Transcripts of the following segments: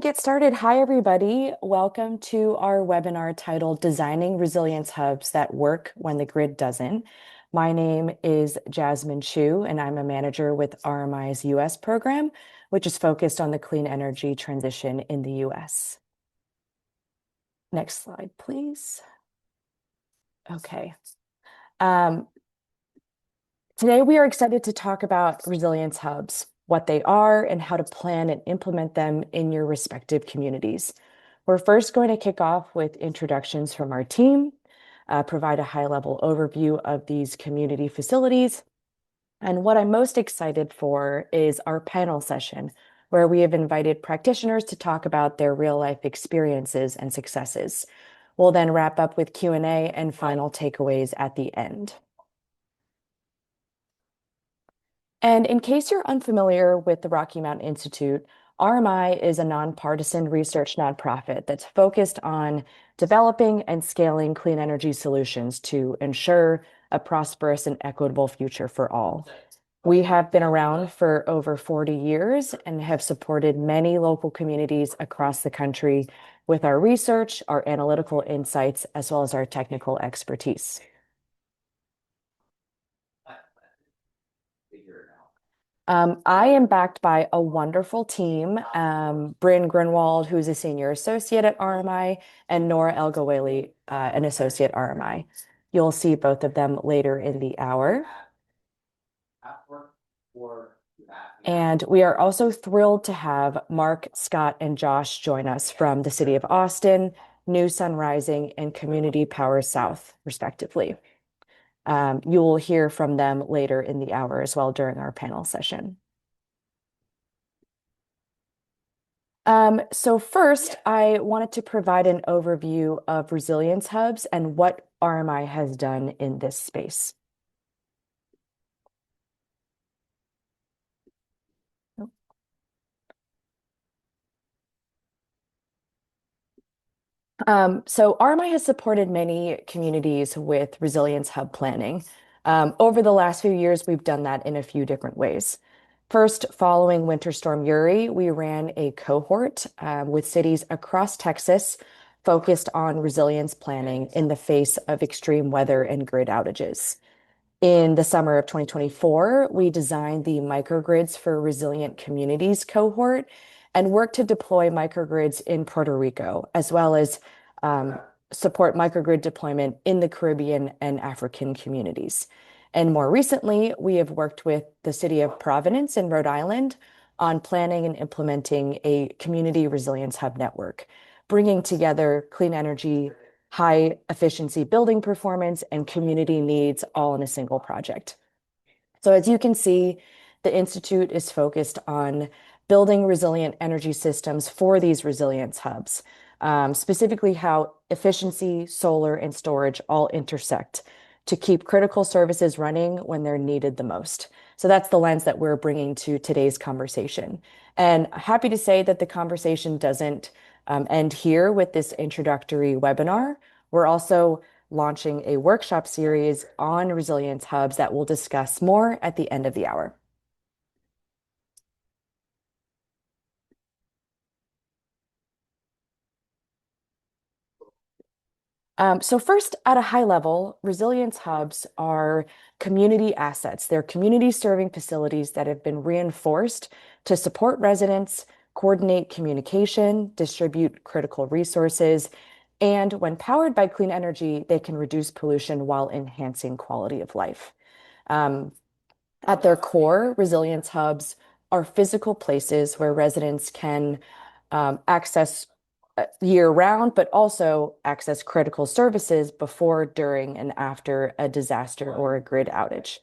get started. Hi, everybody. Welcome to our webinar titled Designing Resilience Hubs That Work When the Grid Doesn't. My name is Jasmine Chu, and I'm a manager with RMI's US program, which is focused on the clean energy transition in the US. Next slide, please. Okay. Um, Today, we are excited to talk about resilience hubs, what they are, and how to plan and implement them in your respective communities. We're first going to kick off with introductions from our team, provide a high-level overview of these community facilities. And what I'm most excited for is our panel session, where we have invited practitioners to talk about their real-life experiences and successes. We'll then wrap up with Q&A and final takeaways at the end. And in case you're unfamiliar with the Rocky Mountain Institute, RMI is a nonpartisan research nonprofit that's focused on developing and scaling clean energy solutions to ensure a prosperous and equitable future for all. We have been around for over 40 years and have supported many local communities across the country with our research, our analytical insights, as well as our technical expertise. I am backed by a wonderful team, Bryn Grunwald, who's a senior associate at RMI, and Nora Elgawali, an associate at RMI. You'll see both of them later in the hour. And we are also thrilled to have Mark, Scott, and Josh join us from the City of Austin, New Sun Rising, and Community Power South, respectively. You will hear from them later in the hour as well during our panel session. So first, I wanted to provide an overview of resilience hubs and what RMI has done in this space. So RMI has supported many communities with resilience hub planning. Over the last few years, we've done that in a few different ways. First, following Winter Storm Uri, we ran a cohort with cities across Texas focused on resilience planning in the face of extreme weather and grid outages. In the summer of 2024, we designed the Microgrids for Resilient Communities cohort and worked to deploy microgrids in Puerto Rico, as well as support microgrid deployment in the Caribbean and African communities. And more recently, we have worked with the City of Providence in Rhode Island on planning and implementing a community resilience hub network, bringing together clean energy, high efficiency building performance, and community needs all in a single project. So as you can see, the Institute is focused on building resilient energy systems for these resilience hubs, specifically how efficiency, solar, and storage all intersect to keep critical services running when they're needed the most. So that's the lens that we're bringing to today's conversation. And happy to say that the conversation doesn't end here with this introductory webinar. We're also launching a workshop series on resilience hubs that we'll discuss more at the end of the hour. So first, at a high level, resilience hubs are community assets. They're community-serving facilities that have been reinforced to support residents, coordinate communication, distribute critical resources, and when powered by clean energy, they can reduce pollution while enhancing quality of life. At their core, resilience hubs are physical places where residents can access year round, but also access critical services before, during, and after a disaster or a grid outage.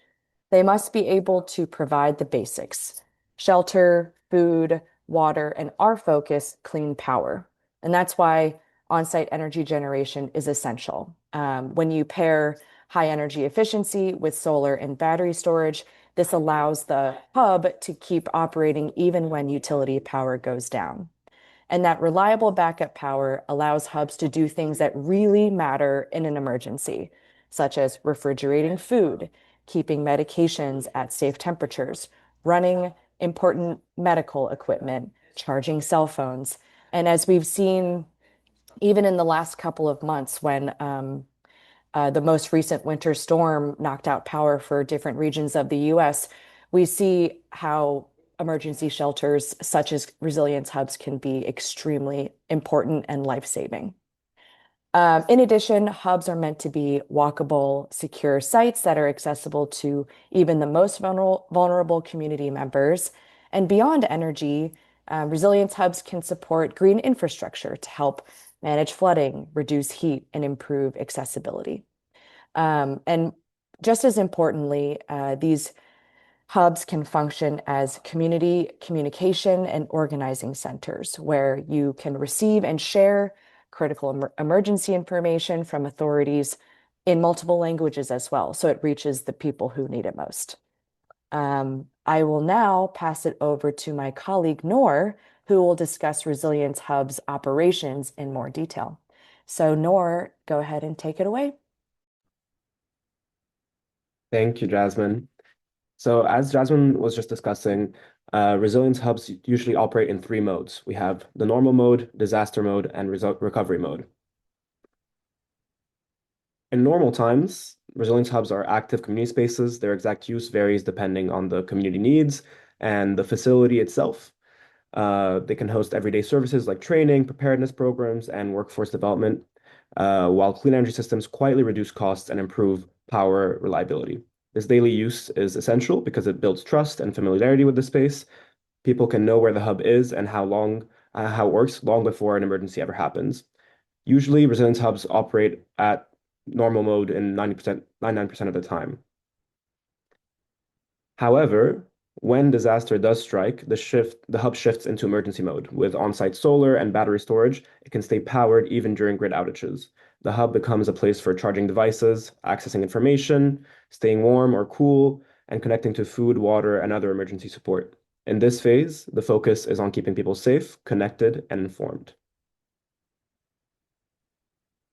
They must be able to provide the basics: shelter, food, water, and our focus, clean power. And that's why on-site energy generation is essential. When you pair high energy efficiency with solar and battery storage, this allows the hub to keep operating even when utility power goes down. And that reliable backup power allows hubs to do things that really matter in an emergency, such as refrigerating food, keeping medications at safe temperatures, running important medical equipment, charging cell phones. And as we've seen, even in the last couple of months, when the most recent winter storm knocked out power for different regions of the US, we see how emergency shelters such as resilience hubs can be extremely important and life-saving. In addition, hubs are meant to be walkable, secure sites that are accessible to even the most vulnerable community members. And beyond energy, resilience hubs can support green infrastructure to help manage flooding, reduce heat, and improve accessibility. And just as importantly, these hubs can function as community communication and organizing centers where you can receive and share critical emergency information from authorities in multiple languages as well. So it reaches the people who need it most. I will now pass it over to my colleague, Noor, who will discuss Resilience Hub's operations in more detail. So, Noor, go ahead and take it away. Thank you, Jasmine. So as Jasmine was just discussing, resilience hubs usually operate in three modes. We have the normal mode, disaster mode, and recovery mode. In normal times, resilience hubs are active community spaces. Their exact use varies depending on the community needs and the facility itself. They can host everyday services like training, preparedness programs, and workforce development, while clean energy systems quietly reduce costs and improve power reliability. This daily use is essential because it builds trust and familiarity with the space. People can know where the hub is and how it works long before an emergency ever happens. Usually, resilience hubs operate at normal mode in 99% of the time. However, when disaster does strike, the hub shifts into emergency mode. With on-site solar and battery storage, it can stay powered even during grid outages. The hub becomes a place for charging devices, accessing information, staying warm or cool, and connecting to food, water, and other emergency support. In this phase, the focus is on keeping people safe, connected, and informed.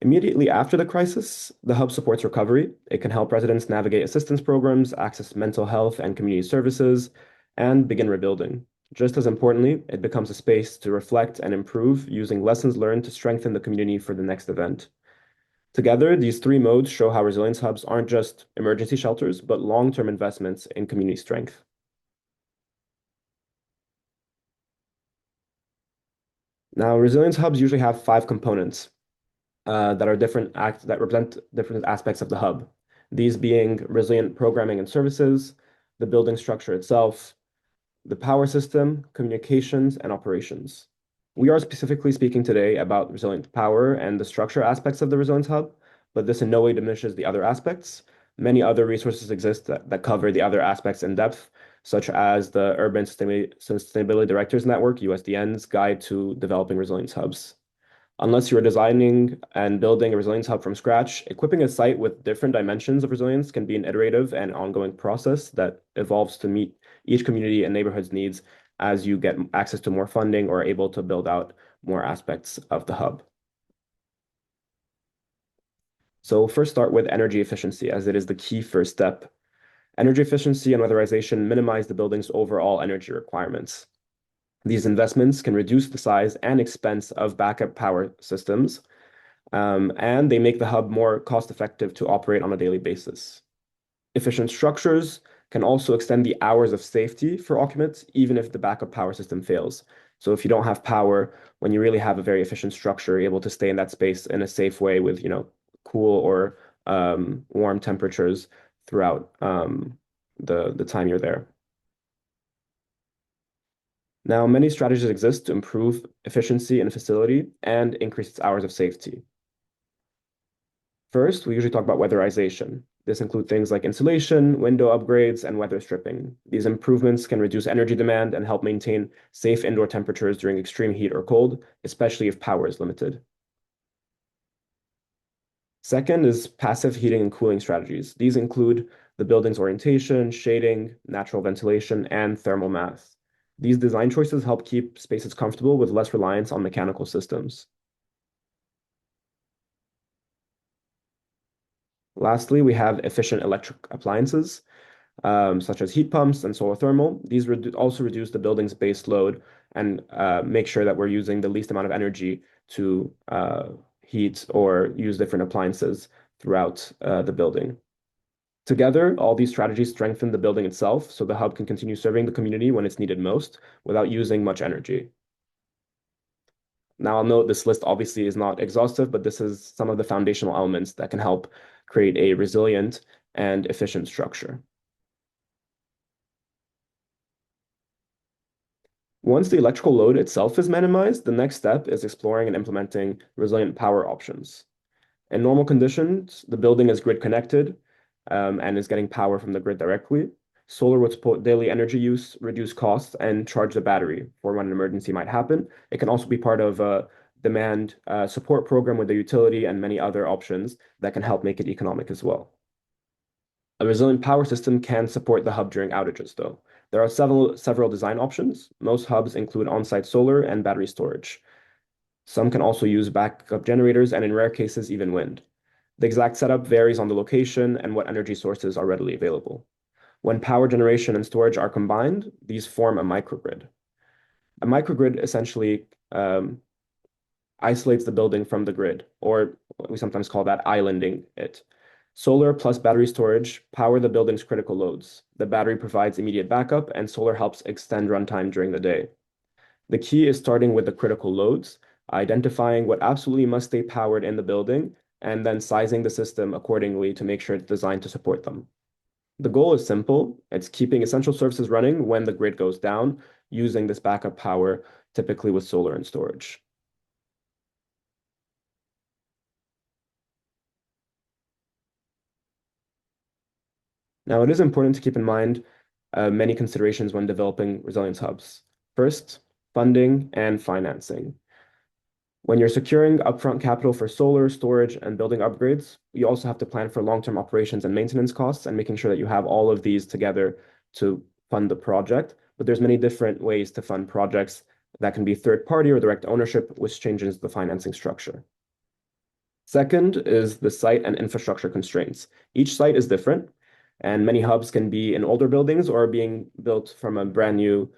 Immediately after the crisis, the hub supports recovery. It can help residents navigate assistance programs, access mental health and community services, and begin rebuilding. Just as importantly, it becomes a space to reflect and improve using lessons learned to strengthen the community for the next event. Together, these three modes show how resilience hubs aren't just emergency shelters, but long-term investments in community strength. Now, resilience hubs usually have five components that represent different aspects of the hub. These being resilient programming and services, the building structure itself, the power system, communications, and operations. We are specifically speaking today about resilient power and the structure aspects of the Resilience Hub, but this in no way diminishes the other aspects. Many other resources exist that cover the other aspects in depth, such as the Urban Sustainability Directors Network, USDN's Guide to Developing Resilience Hubs. Unless you're designing and building a resilience hub from scratch, equipping a site with different dimensions of resilience can be an iterative and ongoing process that evolves to meet each community and neighborhood's needs as you get access to more funding or are able to build out more aspects of the hub. So first start with energy efficiency, as it is the key first step. Energy efficiency and weatherization minimize the building's overall energy requirements. These investments can reduce the size and expense of backup power systems, and they make the hub more cost-effective to operate on a daily basis. Efficient structures can also extend the hours of safety for occupants, even if the backup power system fails. So if you don't have power, when you really have a very efficient structure, you're able to stay in that space in a safe way with, cool or warm temperatures throughout the time you're there. Now, many strategies exist to improve efficiency in a facility and increase its hours of safety. First, we usually talk about weatherization. This includes things like insulation, window upgrades, and weather stripping. These improvements can reduce energy demand and help maintain safe indoor temperatures during extreme heat or cold, especially if power is limited. Second is passive heating and cooling strategies. These include the building's orientation, shading, natural ventilation, and thermal mass. These design choices help keep spaces comfortable with less reliance on mechanical systems. Lastly, we have efficient electric appliances, such as heat pumps and solar thermal. These also reduce the building's base load and make sure that we're using the least amount of energy to heat or use different appliances throughout the building. Together, all these strategies strengthen the building itself so the hub can continue serving the community when it's needed most without using much energy. Now, I'll note this list obviously is not exhaustive, but this is some of the foundational elements that can help create a resilient and efficient structure. Once the electrical load itself is minimized, the next step is exploring and implementing resilient power options. In normal conditions, the building is grid connected and is getting power from the grid directly. Solar would support daily energy use, reduce costs, and charge the battery for when an emergency might happen. It can also be part of a demand support program with the utility and many other options that can help make it economic as well. A resilient power system can support the hub during outages, though. There are several design options. Most hubs include on-site solar and battery storage. Some can also use backup generators and in rare cases, even wind. The exact setup varies on the location and what energy sources are readily available. When power generation and storage are combined, these form a microgrid. A microgrid essentially isolates the building from the grid, or we sometimes call that islanding it. Solar plus battery storage power the building's critical loads. The battery provides immediate backup, and solar helps extend runtime during the day. The key is starting with the critical loads, identifying what absolutely must stay powered in the building, and then sizing the system accordingly to make sure it's designed to support them. The goal is simple. It's keeping essential services running when the grid goes down, using this backup power, typically with solar and storage. Now, it is important to keep in mind many considerations when developing resilience hubs. First, funding and financing. When you're securing upfront capital for solar, storage, and building upgrades, you also have to plan for long-term operations and maintenance costs and making sure that you have all of these together to fund the project. But there's many different ways to fund projects that can be third party or direct ownership, which changes the financing structure. Second is the site and infrastructure constraints. Each site is different, and many hubs can be in older buildings or being built from a brand new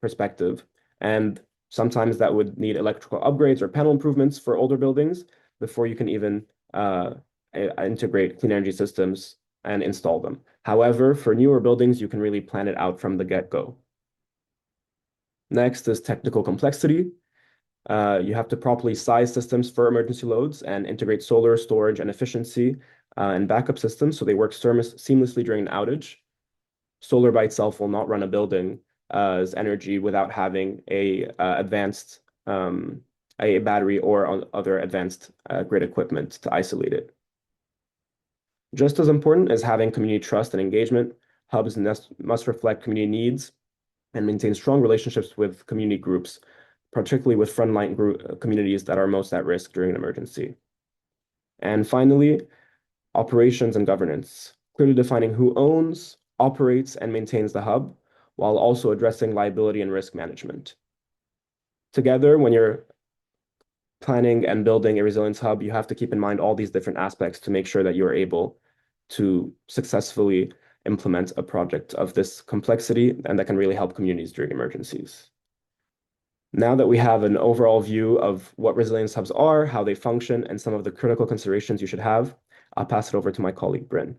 perspective. And sometimes that would need electrical upgrades or panel improvements for older buildings before you can even integrate clean energy systems and install them. However, for newer buildings, you can really plan it out from the get-go. Next is technical complexity. You have to properly size systems for emergency loads and integrate solar, storage, and efficiency and backup systems so they work seamlessly during an outage. Solar by itself will not run a building as energy without having a battery or other advanced grid equipment to isolate it. Just as important as having community trust and engagement, hubs must reflect community needs and maintain strong relationships with community groups, particularly with frontline communities that are most at risk during an emergency. And finally, operations and governance, clearly defining who owns, operates, and maintains the hub, while also addressing liability and risk management. Together, when you're planning and building a resilience hub, you have to keep in mind all these different aspects to make sure that you're able to successfully implement a project of this complexity and that can really help communities during emergencies. Now that we have an overall view of what resilience hubs are, how they function, and some of the critical considerations you should have, I'll pass it over to my colleague, Bryn.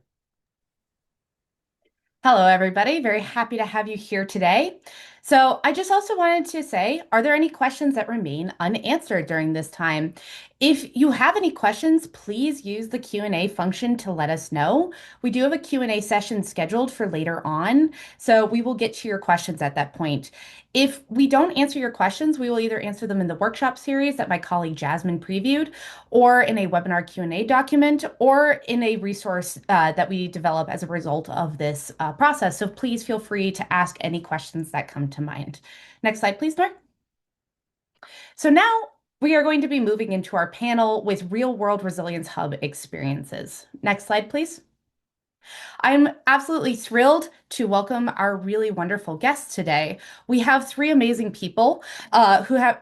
Hello, everybody. Very happy to have you here today. So, I just also wanted to say, are there any questions that remain unanswered during this time? If you have any questions, please use the Q&A function to let us know. We do have a Q&A session scheduled for later on, so we will get to your questions at that point. If we don't answer your questions, we will either answer them in the workshop series that my colleague Jasmine previewed, or in a webinar Q&A document, or in a resource that we develop as a result of this process. So please feel free to ask any questions that come to mind. Next slide, please, Nor. So now we are going to be moving into our panel with real-world Resilience Hub experiences. Next slide, please. I'm absolutely thrilled to welcome our really wonderful guests today. We have three amazing people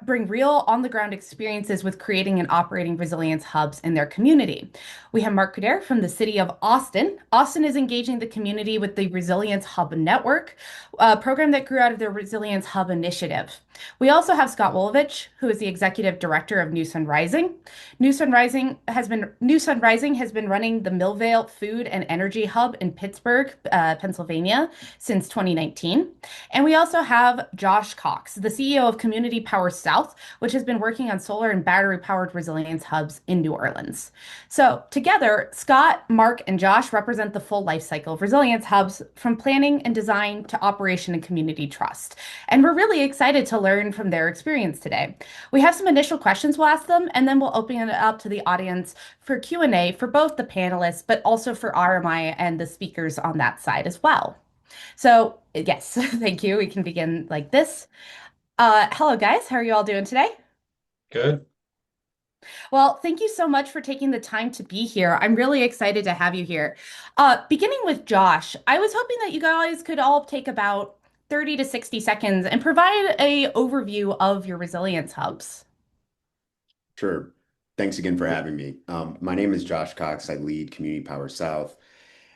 bring real on-the-ground experiences with creating and operating resilience hubs in their community. We have Mark Kuder from the city of Austin. Austin is engaging the community with the Resilience Hub Network, a program that grew out of their Resilience Hub initiative. We also have Scott Wolovich, who is the executive director of New Sun Rising. New Sun Rising has been running the Millvale Food and Energy Hub in Pittsburgh, Pennsylvania, since 2019. And we also have Josh Cox, the CEO of Community Power South, which has been working on solar and battery-powered resilience hubs in New Orleans. So together, Scott, Mark, and Josh represent the full life cycle of resilience hubs, from planning and design to operation and community trust. And we're really excited to learn from their experience today. We have some initial questions we'll ask them, and then we'll open it up to the audience for Q&A for both the panelists, but also for RMI and the speakers on that side as well. So yes, thank you. We can begin like this. Hello, guys. How are you all doing today? Good. Well, thank you so much for taking the time to be here. I'm really excited to have you here. Beginning with Josh, I was hoping that you guys could all take about 30 to 60 seconds and provide a overview of your resilience hubs. Sure. Thanks again for having me. My name is Josh Cox. I lead Community Power South,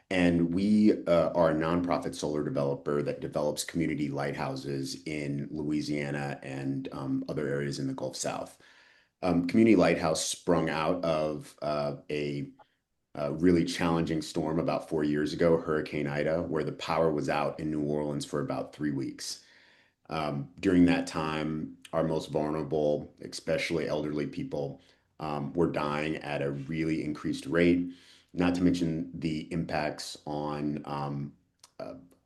and we are a nonprofit solar developer that develops community lighthouses in Louisiana and other areas in the Gulf South. Community Lighthouse sprung out of a really challenging storm about 4 years ago, Hurricane Ida, where the power was out in New Orleans for about 3 weeks. During that time, our most vulnerable, especially elderly people, were dying at a really increased rate, not to mention the impacts on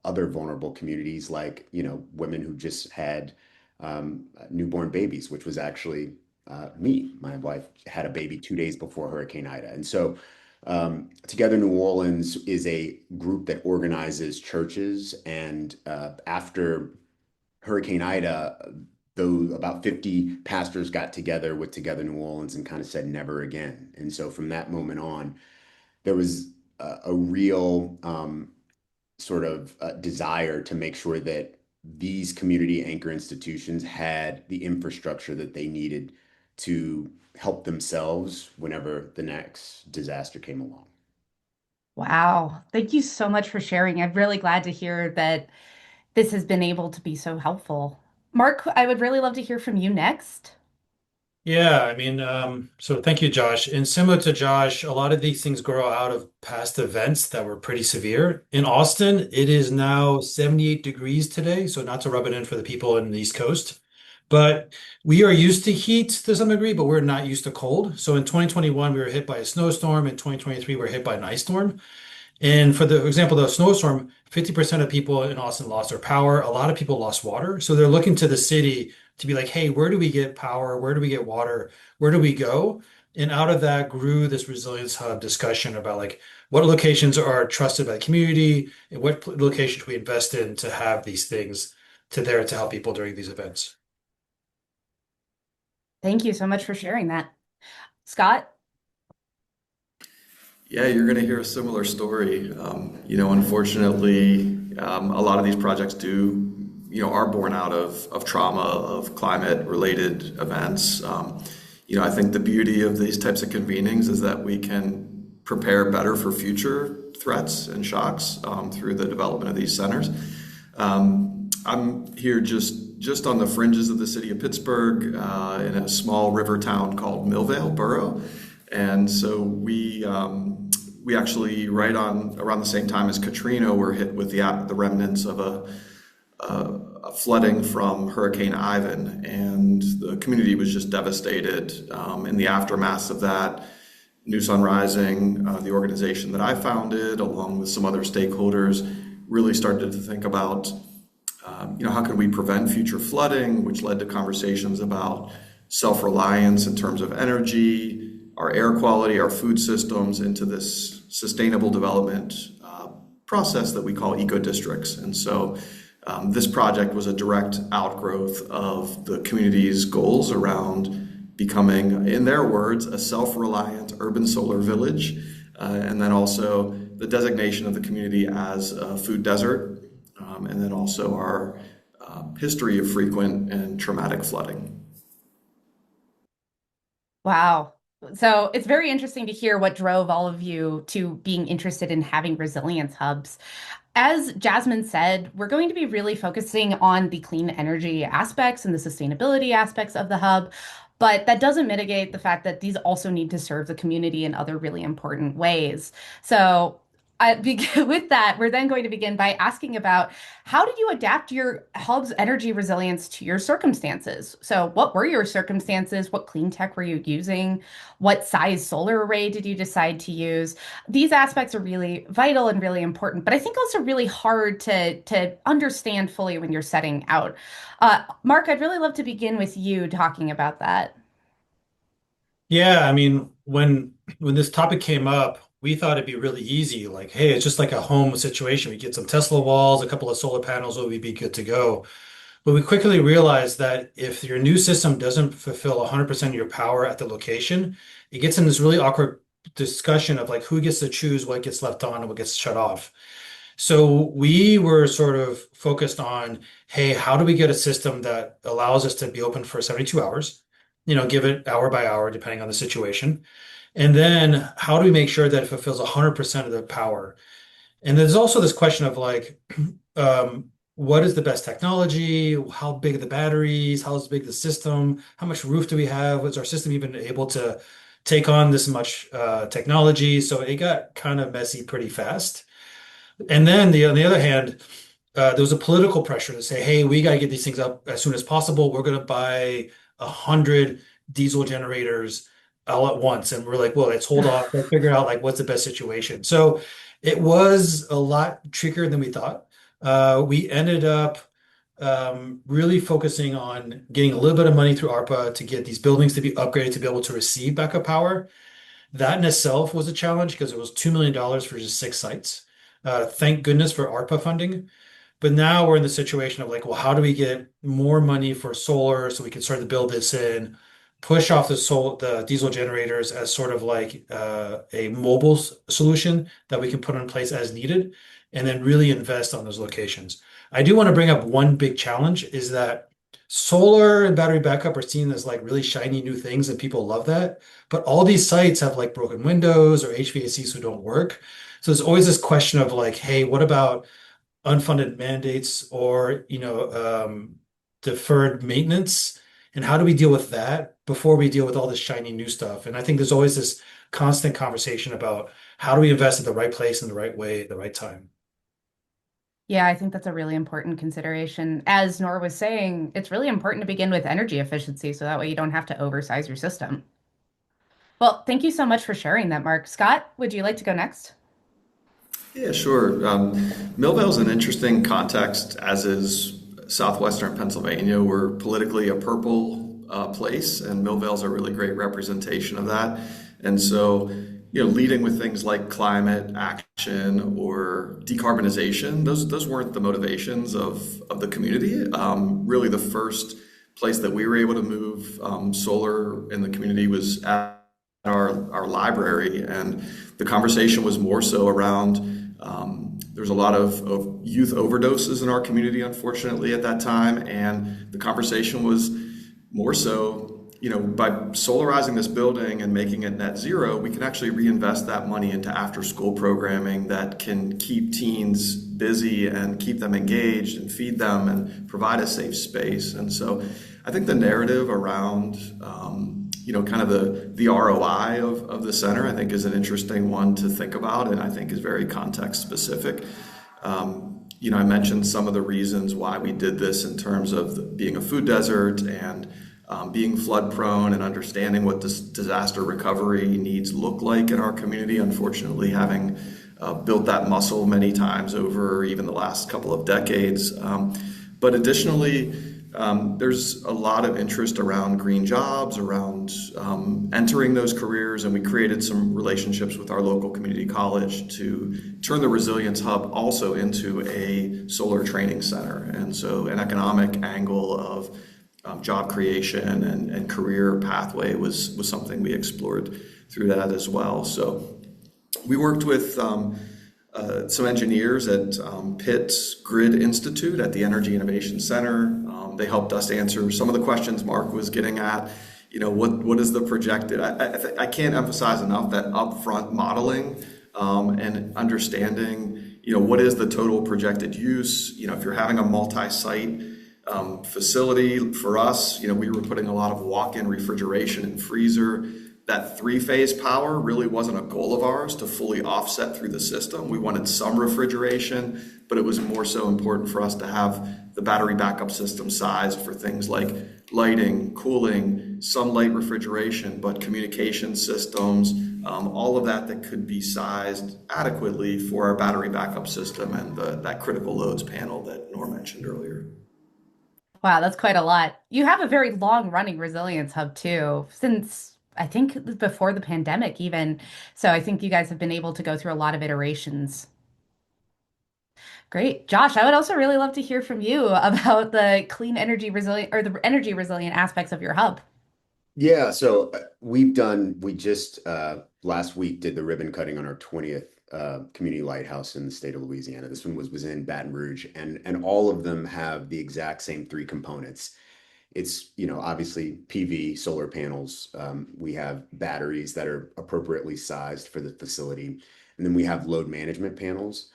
other vulnerable communities like, women who just had newborn babies, which was actually me. My wife had a baby 2 days before Hurricane Ida. And so Together New Orleans is a group that organizes churches. And after Hurricane Ida, though about 50 pastors got together with Together New Orleans and kind of said never again. And so from that moment on, there was a real sort of desire to make sure that these community anchor institutions had the infrastructure that they needed to help themselves whenever the next disaster came along. Wow. Thank you so much for sharing. I'm really glad to hear that this has been able to be so helpful. Mark, I would really love to hear from you next. Yeah, so thank you, Josh. And similar to Josh, a lot of these things grow out of past events that were pretty severe. In Austin, it is now 78 degrees today, so not to rub it in for the people in the East Coast. But we are used to heat to some degree, but we're not used to cold. So in 2021, we were hit by a snowstorm. In 2023, we were hit by an ice storm. And for the example, the snowstorm, 50% of people in Austin lost their power. A lot of people lost water. So they're looking to the city to be like, hey, where do we get power? Where do we get water? Where do we go? And out of that grew this Resilience Hub discussion about like what locations are trusted by the community and what locations should we invest in to have these things to help people during these events. Thank you so much for sharing that. Scott? Yeah, you're going to hear a similar story. Unfortunately, a lot of these projects are born out of trauma, of climate-related events. I think the beauty of these types of convenings is that we can prepare better for future threats and shocks through the development of these centers. I'm here just on the fringes of the city of Pittsburgh in a small river town called Millvale Borough. And so we actually around the same time as Katrina were hit with the remnants of a flooding from Hurricane Ivan, and the community was just devastated. In the aftermath of that, New Sun Rising, the organization that I founded, along with some other stakeholders, really started to think about how can we prevent future flooding, which led to conversations about self-reliance in terms of energy, our air quality, our food systems, into this sustainable development process that we call eco districts. And so this project was a direct outgrowth of the community's goals around becoming, in their words, a self-reliant urban solar village, and then also the designation of the community as a food desert. and then also our history of frequent and traumatic flooding. Wow. So it's very interesting to hear what drove all of you to being interested in having resilience hubs. As Jasmine said, we're going to be really focusing on the clean energy aspects and the sustainability aspects of the hub, but that doesn't mitigate the fact that these also need to serve the community in other really important ways. So, with that, we're then going to begin by asking about how did you adapt your hub's energy resilience to your circumstances? So, what were your circumstances? What clean tech were you using? What size solar array did you decide to use? These aspects are really vital and really important, but I think also really hard to understand fully when you're setting out. Mark, I'd really love to begin with you talking about that. Yeah, I mean, when this topic came up, we thought it'd be really easy. Like, hey, it's just like a home situation. We get some Tesla walls, a couple of solar panels, we'll be good to go. But we quickly realized that if your new system doesn't fulfill 100% of your power at the location, it gets in this really awkward discussion of like who gets to choose what gets left on and what gets shut off. So we were sort of focused on, hey, how do we get a system that allows us to be open for 72 hours? Give it hour by hour, depending on the situation. And then how do we make sure that it fulfills 100% of the power? And there's also this question of like, what is the best technology? How big are the batteries? How big the system? How much roof do we have? Was our system even able to take on this much technology? So it got kind of messy pretty fast. And then on the other hand, there was a political pressure to say, hey, we got to get these things up as soon as possible. We're going to buy 100 diesel generators all at once. And we're like, well, let's hold off. Let's figure out like what's the best situation. So it was a lot trickier than we thought. We ended up really focusing on getting a little bit of money through ARPA to get these buildings to be upgraded to be able to receive backup power. That in itself was a challenge because it was $2 million for just 6 sites. Thank goodness for ARPA funding. But now we're in the situation of like, well, how do we get more money for solar so we can start to build this in, push off the diesel generators as sort of like a mobile solution that we can put in place as needed, and then really invest on those locations. I do want to bring up one big challenge is that solar and battery backup are seen as like really shiny new things and people love that. But all these sites have like broken windows or HVACs who don't work. So there's always this question of like, hey, what about unfunded mandates or deferred maintenance, and how do we deal with that before we deal with all this shiny new stuff? And I think there's always this constant conversation about how do we invest at the right place in the right way at the right time. Yeah, I think that's a really important consideration. As Nora was saying, it's really important to begin with energy efficiency so that way you don't have to oversize your system. Well, thank you so much for sharing that, Mark. Scott, would you like to go next? Yeah, sure. Millvale's an interesting context, as is southwestern Pennsylvania. We're politically a purple place, and Millvale's a really great representation of that. And so, leading with things like climate action or decarbonization, those weren't the motivations of the community. Really, the first place that we were able to move solar in the community was at our library, and the conversation was more so around there's a lot of youth overdoses in our community, unfortunately, at that time. And the conversation was more so, by solarizing this building and making it net zero, we can actually reinvest that money into after school programming that can keep teens busy and keep them engaged and feed them and provide a safe space. And so I think the narrative around kind of the ROI of the center, I think is an interesting one to think about, and I think is very context specific. I mentioned some of the reasons why we did this in terms of being a food desert and being flood prone and understanding what this disaster recovery needs look like in our community. Unfortunately, having built that muscle many times over even the last couple of decades. But additionally, there's a lot of interest around green jobs, around entering those careers, and we created some relationships with our local community college to turn the Resilience Hub also into a solar training center. And so an economic angle of job creation and career pathway was something we explored through that as well. So we worked with some engineers at Pitt's Grid Institute at the Energy Innovation Center. They helped us answer some of the questions Mark was getting at. What is the projected? I can't emphasize enough that upfront modeling and understanding, what is the total projected use? If you're having a multi-site facility, for us, we were putting a lot of walk-in refrigeration and freezer. That three-phase power really wasn't a goal of ours to fully offset through the system. We wanted some refrigeration, but it was more so important for us to have the battery backup system sized for things like lighting, cooling, some light refrigeration, but communication systems, all of that could be sized adequately for our battery backup system and that critical loads panel that Norm mentioned earlier. Wow, that's quite a lot. You have a very long running resilience hub too, since I think before the pandemic even. So I think you guys have been able to go through a lot of iterations. Great. Josh, I would also really love to hear from you about the clean energy resilient or the energy resilient aspects of your hub. Yeah, so we just last week did the ribbon cutting on our 20th community lighthouse in the state of Louisiana. This one was in Baton Rouge, and all of them have the exact same three components. It's, obviously PV, solar panels. We have batteries that are appropriately sized for the facility. And then we have load management panels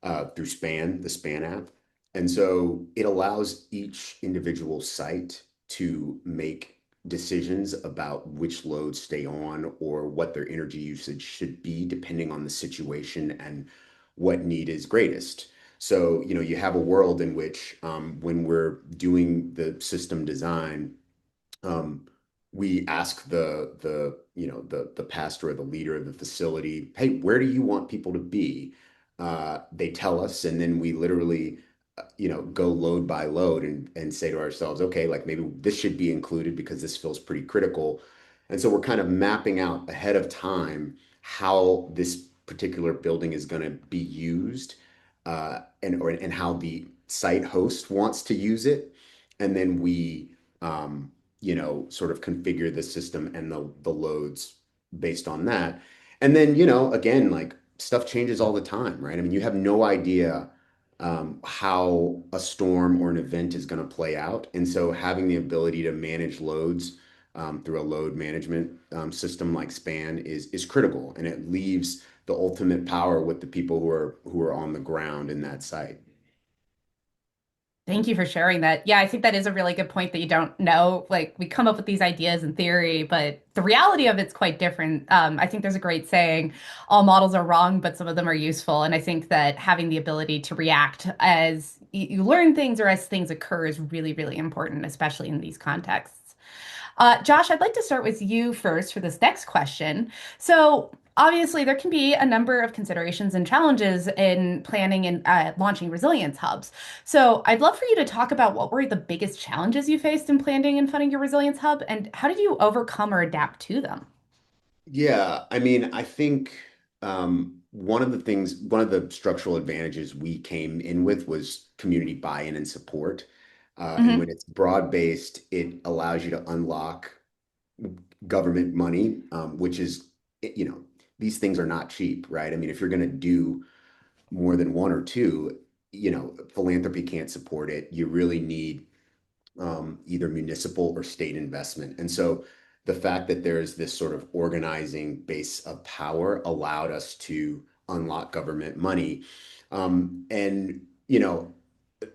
through the SPAN app. And so it allows each individual site to make decisions about which loads stay on or what their energy usage should be, depending on the situation and what need is greatest. So, you have a world in which when we're doing the system design, um, we ask the pastor or the leader of the facility, hey, where do you want people to be? They tell us, and then we literally go load by load and say to ourselves, okay, like maybe this should be included because this feels pretty critical. And so we're kind of mapping out ahead of time how this particular building is going to be used, and how the site host wants to use it. And then we sort of configure the system and the loads based on that. And then, again, like stuff changes all the time, right? I mean, you have no idea how a storm or an event is going to play out. And so having the ability to manage loads through a load management system like SPAN is critical, and it leaves the ultimate power with the people who are on the ground in that site. Thank you for sharing that. Yeah, I think that is a really good point that you don't know. Like, we come up with these ideas in theory, but the reality of it's quite different. I think there's a great saying, all models are wrong, but some of them are useful. And I think that having the ability to react as you learn things or as things occur is really, really important, especially in these contexts. Josh, I'd like to start with you first for this next question. So, obviously, there can be a number of considerations and challenges in planning and launching resilience hubs. So, I'd love for you to talk about what were the biggest challenges you faced in planning and funding your resilience hub, and how did you overcome or adapt to them? Yeah, I mean, I think one of the structural advantages we came in with was community buy-in and support. And when Hmm. it's broad-based, it allows you to unlock government money, which is, you know, these things are not cheap, right? I mean, if you're going to do more than one or two, philanthropy can't support it. You really need either municipal or state investment. And so the fact that there's this sort of organizing base of power allowed us to unlock government money. And,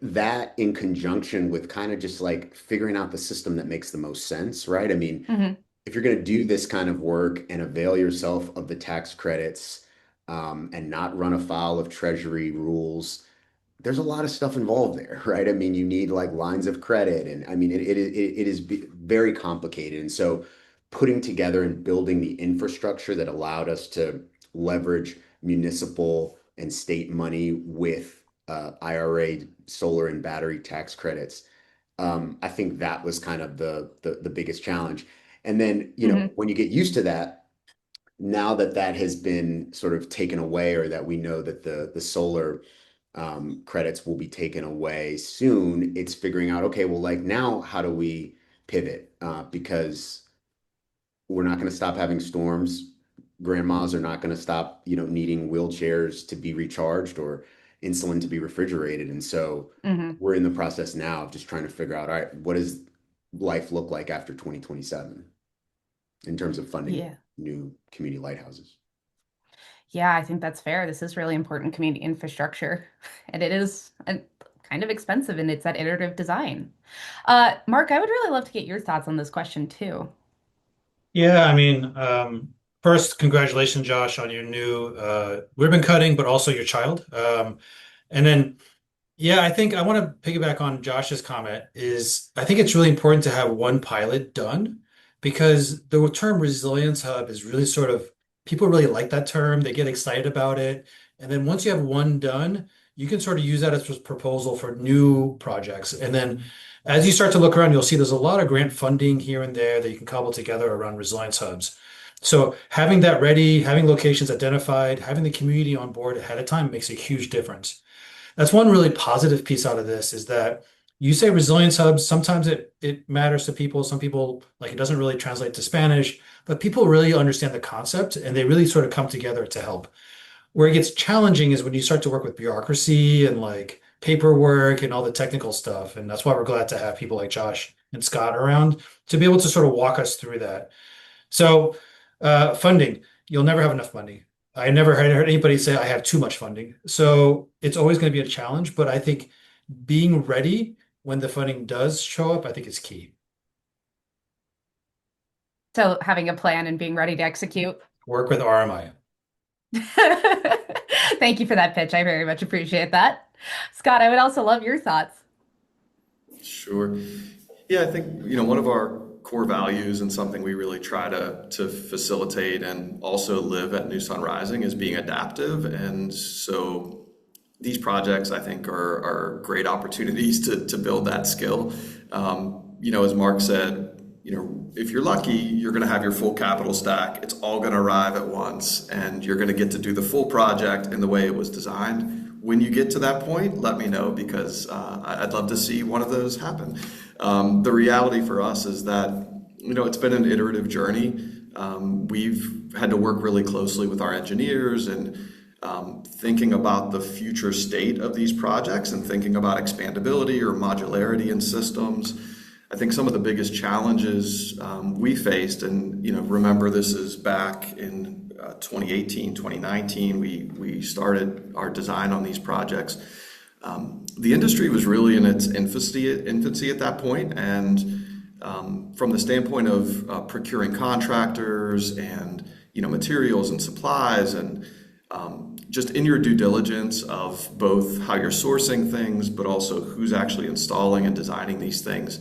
that in conjunction with kind of just like figuring out the system that makes the most sense, right? I mean, Hmm. if you're going to do this kind of work and avail yourself of the tax credits, and not run afoul of Treasury rules, there's a lot of stuff involved there, right? I mean, you need like lines of credit, and I mean, it is very complicated. And so, putting together and building the infrastructure that allowed us to leverage municipal and state money with IRA solar and battery tax credits, I think that was kind of the biggest challenge. And then, Hmm. when you get used to that, now that that has been sort of taken away, or that we know that the solar credits will be taken away soon, it's figuring out, okay, well, like now, how do we pivot? Because we're not going to stop having storms. grandmas are not going to stop, needing wheelchairs to be recharged or insulin to be refrigerated. And so Hmm. we're in the process now of just trying to figure out, all right, what does life look like after 2027 in terms of funding Yeah. new community lighthouses? Yeah, I think that's fair. This is really important community infrastructure, and it is kind of expensive, and it's that iterative design. Mark, I would really love to get your thoughts on this question too. Yeah, I mean, first, congratulations, Josh, on your new ribbon cutting, but also your child. And then yeah, I think I want to piggyback on Josh's comment is I think it's really important to have one pilot done because the term resilience hub is really sort of people really like that term. They get excited about it. And then once you have one done, you can sort of use that as a proposal for new projects. And then as you start to look around, you'll see there's a lot of grant funding here and there that you can cobble together around resilience hubs. So having that ready, having locations identified, having the community on board ahead of time makes a huge difference. That's one really positive piece out of this is that you say resilience hubs, sometimes it matters to people. Some people like it doesn't really translate to Spanish, but people really understand the concept and they really sort of come together to help. Where it gets challenging is when you start to work with bureaucracy and like paperwork and all the technical stuff. And that's why we're glad to have people like Josh and Scott around to be able to sort of walk us through that. So, funding, you'll never have enough funding. I never heard anybody say I have too much funding. So it's always going to be a challenge, but I think being ready when the funding does show up, I think is key. So having a plan and being ready to execute. Work with RMI. Thank you for that pitch. I very much appreciate that. Scott, I would also love your thoughts. Sure. Yeah, I think, one of our core values and something we really try to facilitate and also live at New Sun Rising is being adaptive. And so these projects, I think, are great opportunities to build that skill. As Mark said, if you're lucky, you're going to have your full capital stack. It's all going to arrive at once, and you're going to get to do the full project in the way it was designed. When you get to that point, let me know because I'd love to see one of those happen. The reality for us is that, it's been an iterative journey. We've had to work really closely with our engineers and thinking about the future state of these projects and thinking about expandability or modularity in systems. I think some of the biggest challenges we faced, and remember this is back in 2018, 2019, we started our design on these projects. The industry was really in its infancy at that point, and from the standpoint of procuring contractors and materials and supplies and just in your due diligence of both how you're sourcing things, but also who's actually installing and designing these things.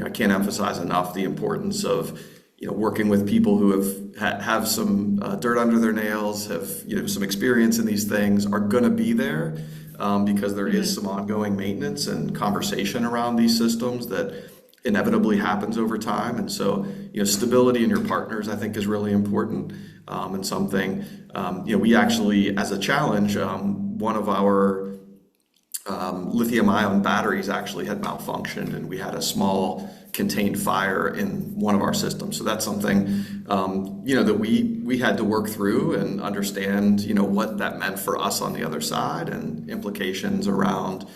I can't emphasize enough the importance of working with people who have some dirt under their nails, have some experience in these things, are going to be there because there is some ongoing maintenance and conversation around these systems that inevitably happens over time. And so stability in your partners, I think, is really important and something we actually, as a challenge, one of our lithium-ion batteries actually had malfunctioned, and we had a small contained fire in one of our systems. So that's something, that we had to work through and understand, what that meant for us on the other side and implications around,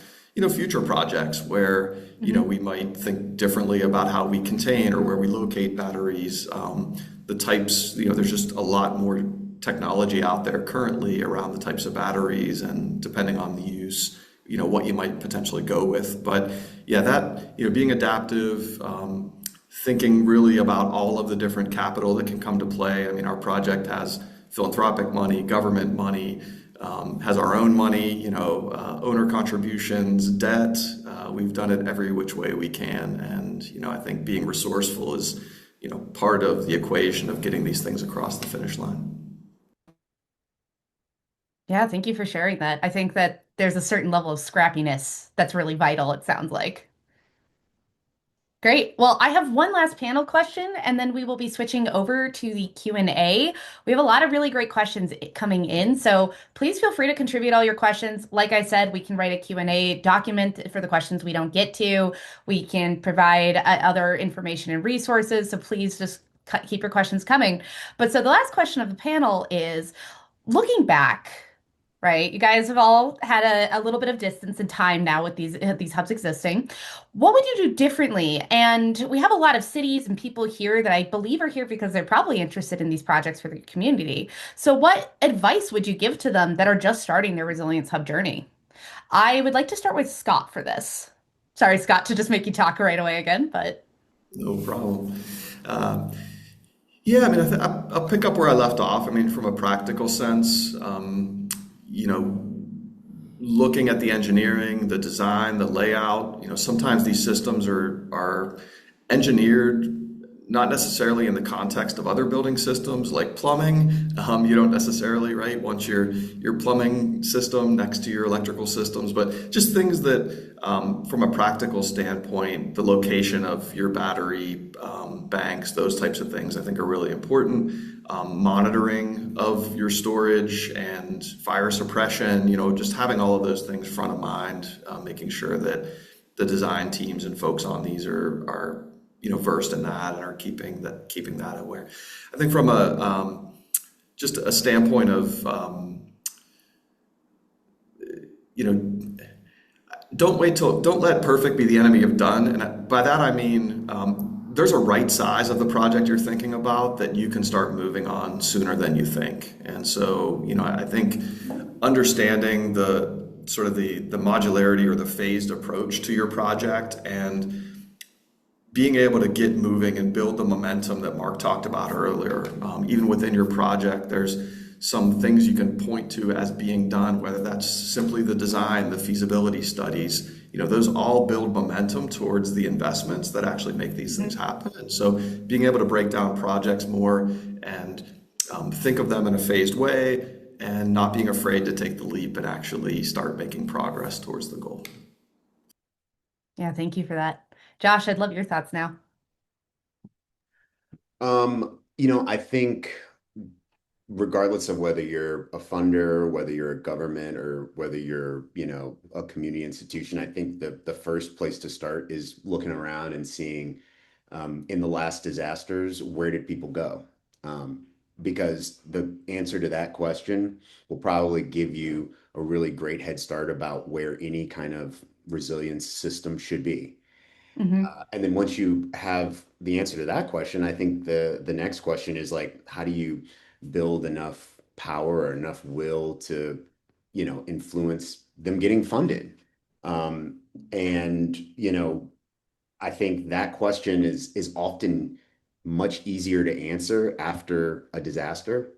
future projects where, we might think differently about how we contain or where we locate batteries. The types, there's just a lot more technology out there currently around the types of batteries and depending on the use, what you might potentially go with. But yeah, that, being adaptive, thinking really about all of the different capital that can come to play. I mean, our project has philanthropic money, government money, has our own money, owner contributions, debt. We've done it every which way we can. And, I think being resourceful is, part of the equation of getting these things across the finish line. Yeah, thank you for sharing that. I think that there's a certain level of scrappiness that's really vital, it sounds like. Great. Well, I have one last panel question, and then we will be switching over to the Q&A. We have a lot of really great questions coming in, so please feel free to contribute all your questions. Like I said, we can write a Q&A document for the questions we don't get to. We can provide other information and resources, so please just keep your questions coming. But so the last question of the panel is looking back, right? You guys have all had a little bit of distance and time now with these hubs existing. What would you do differently? And we have a lot of cities and people here that I believe are here because they're probably interested in these projects for the community. So what advice would you give to them that are just starting their resilience hub journey? I would like to start with Scott for this. Sorry, Scott, to just make you talk right away again, but No problem. Um, yeah, I mean, I'll pick up where I left off. I mean, from a practical sense, you know, looking at the engineering, the design, the layout, sometimes these systems are engineered not necessarily in the context of other building systems like plumbing. You don't necessarily, right, want your plumbing system next to your electrical systems, but just things that, from a practical standpoint, the location of your battery banks, those types of things, I think are really important. Monitoring of your storage and fire suppression, just having all of those things front of mind, making sure that the design teams and folks on these are versed in that and are keeping that aware. I think from a just a standpoint of don't let perfect be the enemy of done. And by that I mean there's a right size of the project you're thinking about that you can start moving on sooner than you think. And so, I think understanding the sort of the modularity or the phased approach to your project and being able to get moving and build the momentum that Mark talked about earlier. Even within your project, there's some things you can point to as being done, whether that's simply the design, the feasibility studies, those all build momentum towards the investments that actually make these things happen. And so being able to break down projects more and think of them in a phased way and not being afraid to take the leap and actually start making progress towards the goal. yeah, thank you for that. Josh, I'd love your thoughts now. I think regardless of whether you're a funder, whether you're a government, or whether you're, a community institution, I think the first place to start is looking around and seeing in the last disasters, where did people go? Because the answer to that question will probably give you a really great head start about where any kind of resilience system should be. Hmm. And then once you have the answer to that question, I think the next question is like, how do you build enough power or enough will to, influence them getting funded? And I think that question is often much easier to answer after a disaster.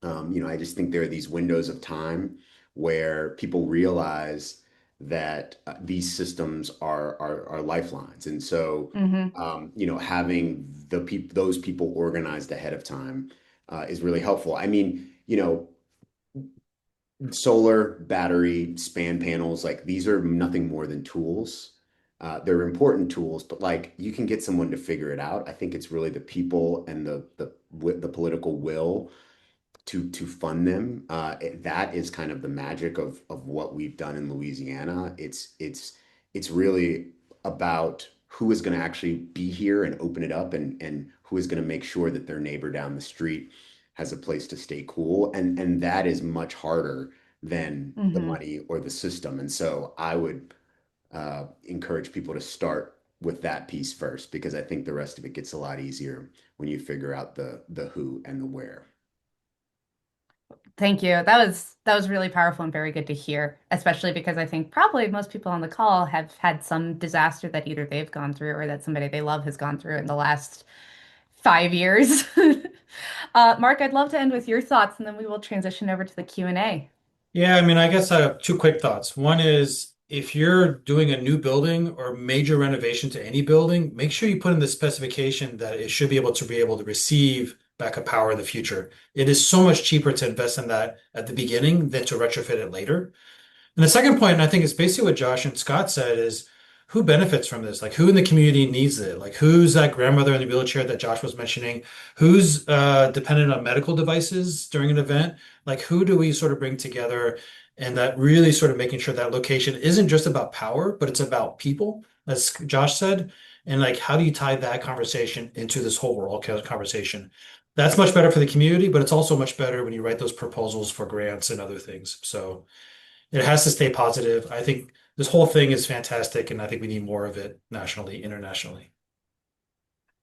I just think there are these windows of time where people realize that these systems are lifelines, and so Hmm. having those people organized ahead of time is really helpful. I mean, solar, battery, span panels, like these are nothing more than tools. They're important tools, but like you can get someone to figure it out. I think it's really the people and the political will to fund them. That is kind of the magic of what we've done in Louisiana. It's really about who is going to actually be here and open it up, and who is going to make sure that their neighbor down the street has a place to stay cool. And that is much harder than the Hmm. money or the system. And so I would encourage people to start with that piece first, because I think the rest of it gets a lot easier when you figure out the who and the where. Thank you. That was really powerful and very good to hear, especially because I think probably most people on the call have had some disaster that either they've gone through or that somebody they love has gone through in the last 5 years. Mark, I'd love to end with your thoughts, and then we will transition over to the Q&A. Yeah, I mean, I guess I have two quick thoughts. One is if you're doing a new building or major renovation to any building, make sure you put in the specification that it should be able to receive backup power in the future. It is so much cheaper to invest in that at the beginning than to retrofit it later. And the second point, and I think it's basically what Josh and Scott said, is who benefits from this? Like who in the community needs it? Like who's that grandmother in the wheelchair that Josh was mentioning? Who's dependent on medical devices during an event? Like who do we sort of bring together and that really sort of making sure that location isn't just about power, but it's about people as Josh said, and like how do you tie that conversation into this whole overall conversation? That's much better for the community, but it's also much better when you write those proposals for grants and other things. So it has to stay positive. I think this whole thing is fantastic, and I think we need more of it nationally, internationally.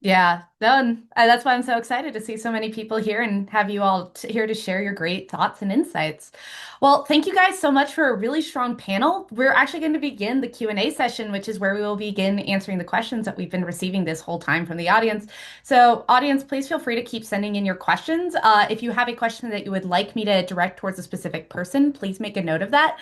Yeah, no, and that's why I'm so excited to see so many people here and have you all here to share your great thoughts and insights. Well, thank you guys so much for a really strong panel. We're actually going to begin the Q&A session, which is where we will begin answering the questions that we've been receiving this whole time from the audience. So, audience, please feel free to keep sending in your questions. If you have a question that you would like me to direct towards a specific person, please make a note of that.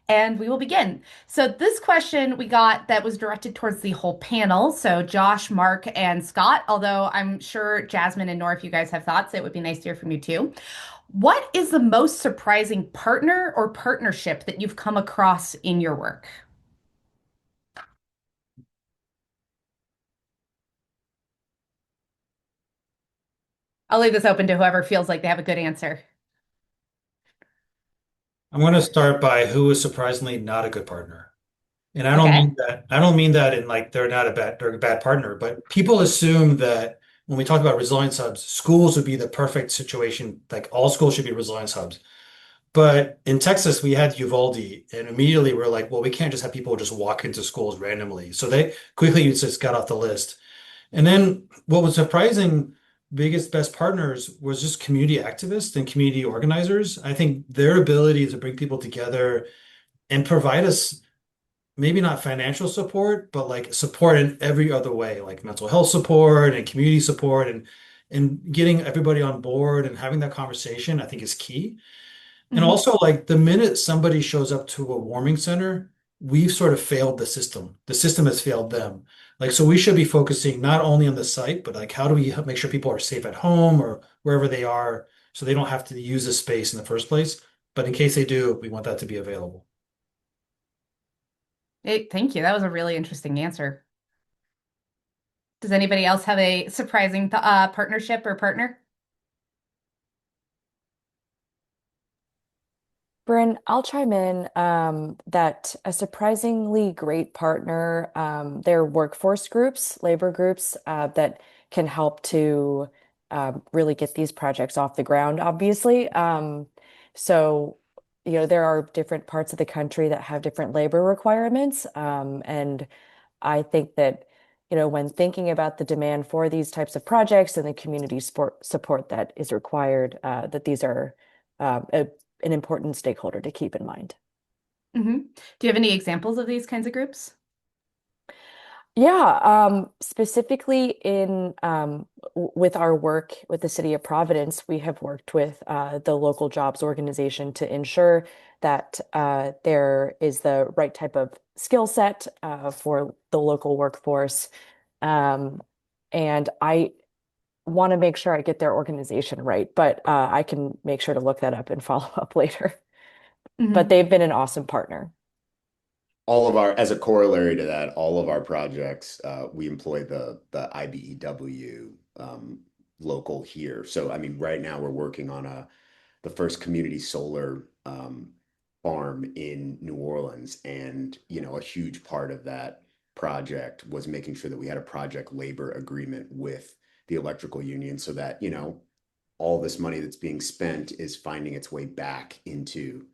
And we will begin. So this question we got that was directed towards the whole panel. So Josh, Mark, and Scott, although I'm sure Jasmine and Nora, if you guys have thoughts, it would be nice to hear from you too. What is the most surprising partner or partnership that you've come across in your work? I'll leave this open to whoever feels like they have a good answer. I'm going to start by who is surprisingly not a good partner. And Okay. I don't mean that in like they're a bad partner, but people assume that when we talk about resilience hubs, schools would be the perfect situation. Like all schools should be resilience hubs. But in Texas, we had Uvalde, and immediately we're like, well, we can't just have people just walk into schools randomly. So they quickly just got off the list. And then what was surprising, biggest, best partners was just community activists and community organizers. I think their ability to bring people together and provide us maybe not financial support, but like support in every other way, like mental health support and community support and getting everybody on board and having that conversation, I think is key. And Hmm. also, like the minute somebody shows up to a warming center, we've sort of failed the system. The system has failed them. Like, so we should be focusing not only on the site, but like how do we make sure people are safe at home or wherever they are so they don't have to use the space in the first place. But in case they do, we want that to be available. Hey, thank you. That was a really interesting answer. Does anybody else have a surprising partnership or partner? Bryn, I'll chime in that a surprisingly great partner, they're workforce groups, labor groups that can help to really get these projects off the ground, obviously. So, there are different parts of the country that have different labor requirements. And I think that, when thinking about the demand for these types of projects and the community support that is required, that these are an important stakeholder to keep in mind. Hmm. Do you have any examples of these kinds of groups? Yeah, specifically in with our work with the City of Providence, we have worked with the local jobs organization to ensure that there is the right type of skill set for the local workforce. Um, and I want to make sure I get their organization right, but I can make sure to look that up and follow up later. But Hmm. they've been an awesome partner. As a corollary to that, all of our projects, we employ the IBEW local here. So, I mean, right now we're working on the first community solar farm in New Orleans, and a huge part of that project was making sure that we had a project labor agreement with the electrical union, so that all this money that's being spent is finding its way back into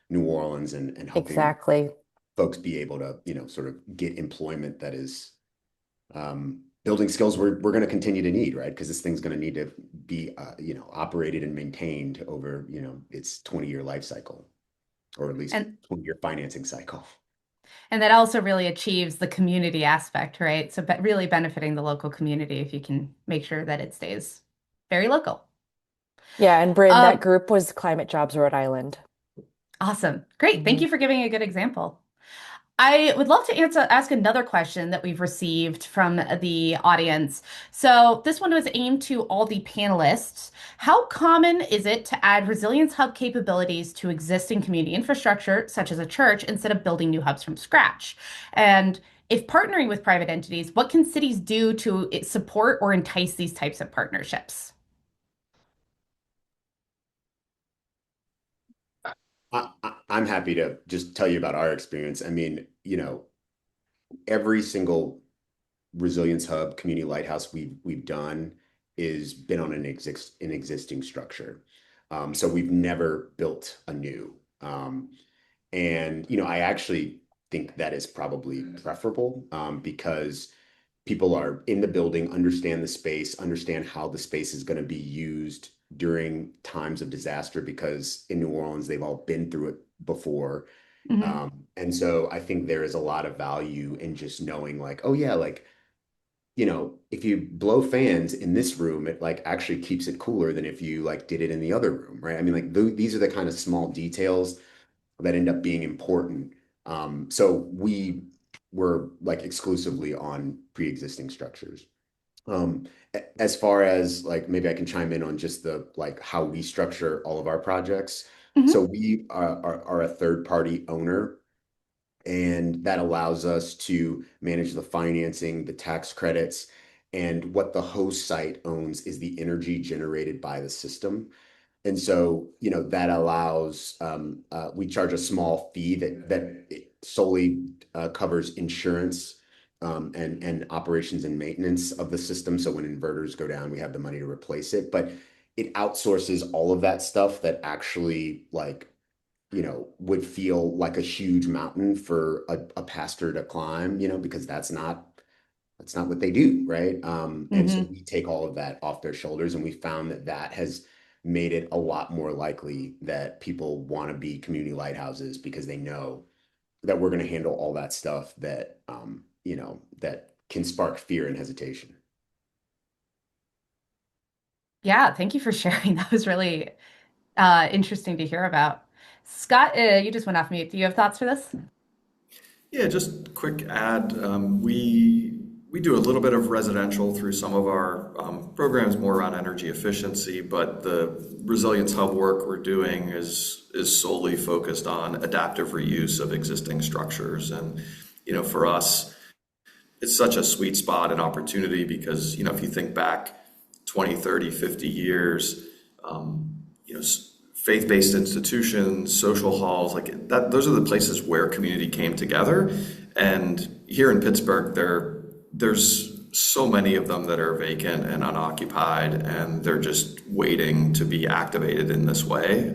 New Orleans and helping Exactly. folks be able to, sort of get employment that is building skills we're going to continue to need, right? Because this thing's going to need to be, operated and maintained over, its 20-year life cycle, or at least And 20-year financing cycle. and that also really achieves the community aspect, right? So really benefiting the local community if you can make sure that it stays very local. Yeah, and Bryn, that Um, group was Climate Jobs Rhode Island. awesome. Great. Thank Mhm. you for giving a good example. I would love to ask another question that we've received from the audience. So this one was aimed to all the panelists. How common is it to add Resilience Hub capabilities to existing community infrastructure, such as a church, instead of building new hubs from scratch? And if partnering with private entities, what can cities do to support or entice these types of partnerships? I'm happy to just tell you about our experience. I mean, every single resilience hub community lighthouse we've done is been on an existing structure. So we've never built a new. And I actually think that is probably preferable because people are in the building, understand the space, understand how the space is going to be used during times of disaster because in New Orleans, they've all been through it before. Hmm. And so I think there is a lot of value in just knowing, like, oh, yeah, like, if you blow fans in this room, it like actually keeps it cooler than if you like did it in the other room, right? I mean, like these are the kind of small details that end up being important. So we were like exclusively on pre-existing structures. As far as like maybe I can chime in on just the like how we structure all of our projects. So Hmm. we are a third party owner, and that allows us to manage the financing, the tax credits, and what the host site owns is the energy generated by the system. And so, that allows, we charge a small fee that solely covers insurance and operations and maintenance of the system. So when inverters go down, we have the money to replace it. But it outsources all of that stuff that actually like, would feel like a huge mountain for a pastor to climb, because that's not what they do, right? And so Hmm. we take all of that off their shoulders, and we found that that has made it a lot more likely that people want to be community lighthouses because they know that we're going to handle all that stuff that can spark fear and hesitation. Yeah, thank you for sharing. That was really interesting to hear about. Scott, you just went off mute. Do you have thoughts for this? Yeah, just quick add. We do a little bit of residential through some of our programs more around energy efficiency, but the Resilience Hub work we're doing is solely focused on adaptive reuse of existing structures. And for us, it's such a sweet spot and opportunity because if you think back 20, 30, 50 years, faith-based institutions, social halls, like that, those are the places where community came together. And here in Pittsburgh, there's so many of them that are vacant and unoccupied, and they're just waiting to be activated in this way.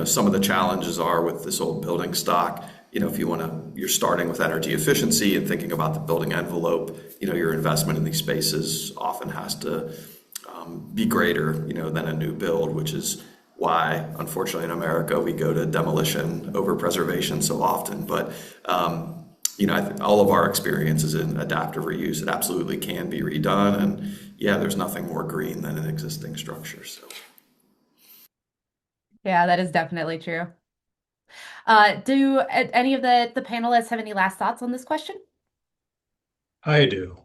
Some of the challenges are with this old building stock. If you're starting with energy efficiency and thinking about the building envelope, your investment in these spaces often has to be greater, than a new build, which is why, unfortunately, in America, we go to demolition over preservation so often. But I think all of our experiences in adaptive reuse, it absolutely can be redone. And yeah, there's nothing more green than an existing structure. So. Yeah, that is definitely true. Do any of the panelists have any last thoughts on this question? I do.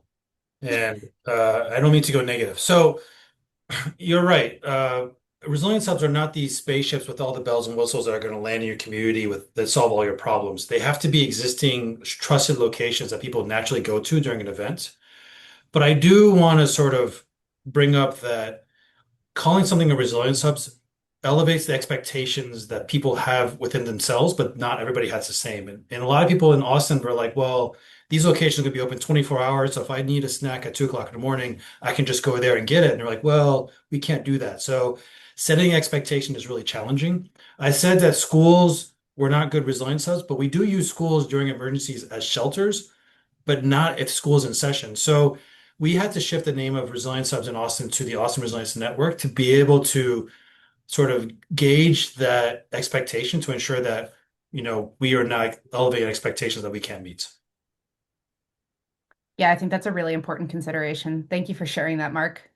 And I don't mean to go negative. So you're right. Resilience hubs are not these spaceships with all the bells and whistles that are going to land in your community that solve all your problems. They have to be existing trusted locations that people naturally go to during an event. But I do want to sort of bring up that calling something a resilience hubs elevates the expectations that people have within themselves, but not everybody has the same. And a lot of people in Austin were like, well, these locations could be open 24 hours. So if I need a snack at 2 o'clock in the morning, I can just go there and get it. And they're like, well, we can't do that. So setting expectation is really challenging. I said that schools were not good resilience hubs, but we do use schools during emergencies as shelters, but not if school is in session. So we had to shift the name of Resilience Hubs in Austin to the Austin Resilience Network to be able to sort of gauge that expectation to ensure that, we are not elevating expectations that we can't meet. Yeah, I think that's a really important consideration. Thank you for sharing that, Mark.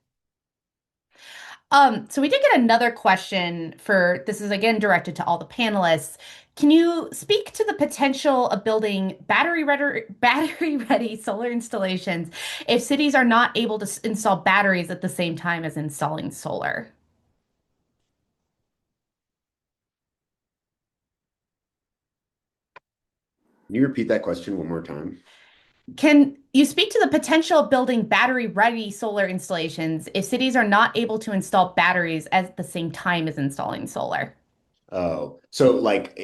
So we did get another question for this is again directed to all the panelists. Can you speak to the potential of building battery ready solar installations if cities are not able to install batteries at the same time as installing solar? Can you repeat that question one more time? Can you speak to the potential of building battery ready solar installations if cities are not able to install batteries at the same time as installing solar? Oh, so like